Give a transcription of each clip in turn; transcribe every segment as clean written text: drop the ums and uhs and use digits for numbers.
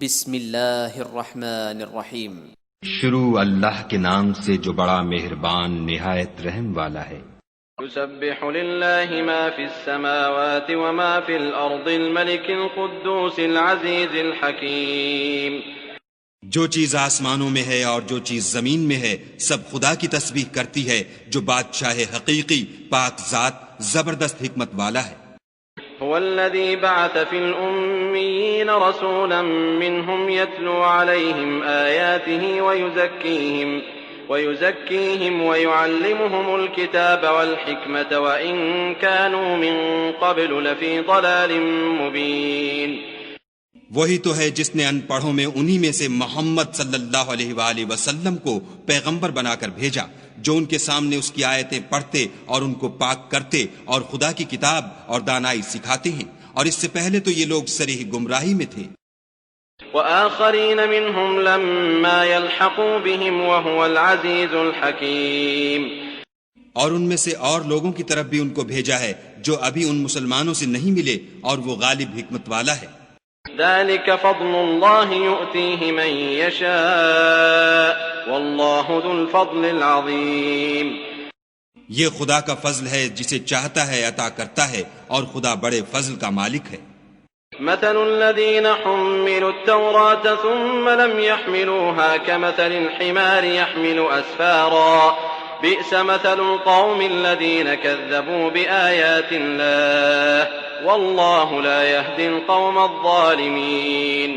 بسم اللہ الرحمن الرحیم۔ شروع اللہ کے نام سے جو بڑا مہربان نہایت رحم والا ہے۔ يسبح لله ما في السماوات وما في الأرض الملك القدوس العزيز الحكيم۔ جو چیز آسمانوں میں ہے اور جو چیز زمین میں ہے سب خدا کی تسبیح کرتی ہے جو بادشاہ حقیقی، پاک ذات، زبردست حکمت والا ہے۔ هو الذي بعث في الأميين رسولا منهم يتلو عليهم آياته ويزكيهم ويعلمهم الكتاب والحكمة وإن كانوا من قبل لفي ضلال مبين۔ وہی تو ہے جس نے ان پڑھوں میں انہی میں سے محمد صلی اللہ علیہ وآلہ وسلم کو پیغمبر بنا کر بھیجا، جو ان کے سامنے اس کی آیتیں پڑھتے اور ان کو پاک کرتے اور خدا کی کتاب اور دانائی سکھاتے ہیں، اور اس سے پہلے تو یہ لوگ صریح گمراہی میں تھے۔ وآخرين منهم لما يلحقوا بهم وهو العزيز الحكيم۔ اور ان میں سے اور لوگوں کی طرف بھی ان کو بھیجا ہے جو ابھی ان مسلمانوں سے نہیں ملے، اور وہ غالب حکمت والا ہے۔ ذلك فضل الله يؤتيه من يشاء والله ذو الفضل العظيم۔ یہ خدا کا فضل ہے، جسے چاہتا ہے عطا کرتا ہے، اور خدا بڑے فضل کا مالک ہے۔ مثل الذين حملوا التوراة ثم لم يحملوها كمثل الحمار يحمل أسفارا بئس مثل القوم الذين كذبوا بآيات الله والله لا يهدي القوم الظالمين۔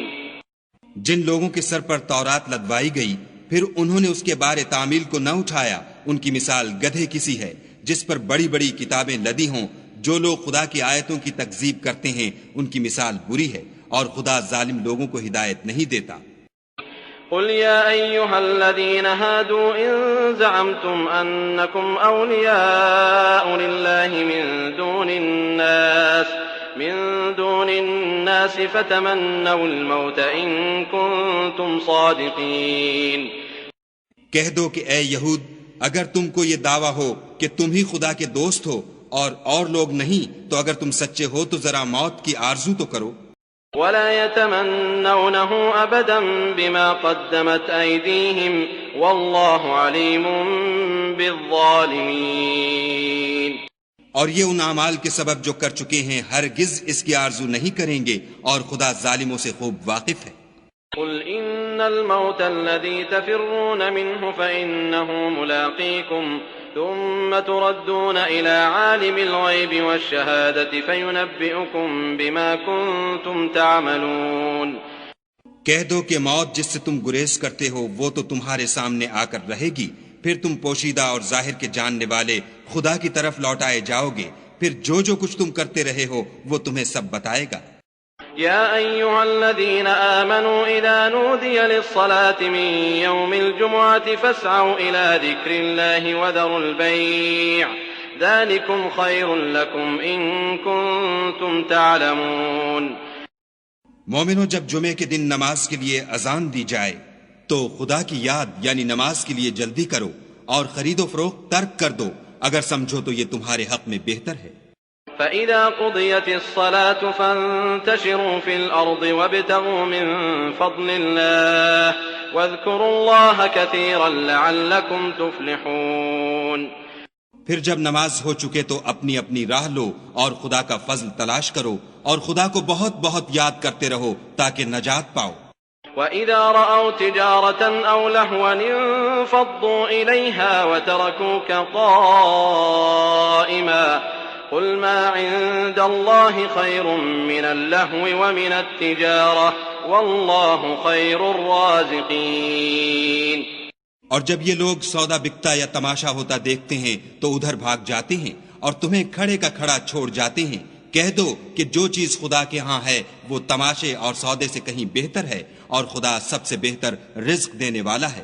جن لوگوں کے سر پر تورات لدوائی گئی پھر انہوں نے اس کے بارے تعمیل کو نہ اٹھایا، ان کی مثال گدھے کسی ہے جس پر بڑی بڑی کتابیں لدی ہوں۔ جو لوگ خدا کی آیتوں کی تکذیب کرتے ہیں ان کی مثال بری ہے، اور خدا ظالم لوگوں کو ہدایت نہیں دیتا۔ قل يا أيها الذين هادوا إن زعمتم أنكم أولياء لله من دون الناس فتمنوا الموت إن كنتم صادقين۔ کہہ دو کہ اے یہود، اگر تم کو یہ دعویٰ ہو کہ تم ہی خدا کے دوست ہو اور لوگ نہیں، تو اگر تم سچے ہو تو ذرا موت کی آرزو تو کرو۔ ولا يتمنونه أبدا بما قدمت أيديهم والله عليم بالظالمين۔ اور یہ ان اعمال کے سبب جو کر چکے ہیں ہرگز اس کی آرزو نہیں کریں گے، اور خدا ظالموں سے خوب واقف ہے۔ قل إن الموت الذي تفرون منه فإنه ملاقيكم ثم تردون إلى عالم الغيب والشهادة فينبئكم بما كنتم تعملون۔ کہہ دو کہ موت جس سے تم گریز کرتے ہو وہ تو تمہارے سامنے آ کر رہے گی، پھر تم پوشیدہ اور ظاہر کے جاننے والے خدا کی طرف لوٹائے جاؤ گے، پھر جو کچھ تم کرتے رہے ہو وہ تمہیں سب بتائے گا۔ يا أيها الذين آمنوا إذا نودي للصلاة من يوم الجمعة فاسعوا إلى ذكر الله وذروا البيع ذلكم خير لكم إن كنتم تعلمون۔ مومنو، جب جمعے کے دن نماز کے لیے اذان دی جائے تو خدا کی یاد یعنی نماز کے لیے جلدی کرو، اور خرید و فروخت ترک کر دو اگر سمجھو تو یہ تمہارے حق میں بہتر ہے۔ فإذا قضيت الصلاة فانتشروا في الأرض وابتغوا من فضل الله واذكروا الله كثيرا لعلكم تفلحون۔ پھر جب نماز ہو چکے تو اپنی اپنی راہ لو اور خدا کا فضل تلاش کرو، اور خدا کو بہت بہت یاد کرتے رہو تاکہ نجات پاؤ۔ وَإِذَا رَأَوْا تِجَارَةً أَوْ لَهْوًا انفَضُّوا إِلَيْهَا وَتَرَكُوكَ قَائِمًا قُلْ مَا عِندَ اللَّهِ خَيْرٌ مِّنَ اللَّهْوِ وَمِنَ التِّجَارَةِ وَاللَّهُ خَيْرُ الرَّازِقِينَ۔ اور جب یہ لوگ سودا بکتا یا تماشا ہوتا دیکھتے ہیں تو ادھر بھاگ جاتے ہیں اور تمہیں کھڑے کا کھڑا چھوڑ جاتے ہیں۔ کہہ دو کہ جو چیز خدا کے ہاں ہے وہ تماشے اور سودے سے کہیں بہتر ہے، اور خدا سب سے بہتر رزق دینے والا ہے۔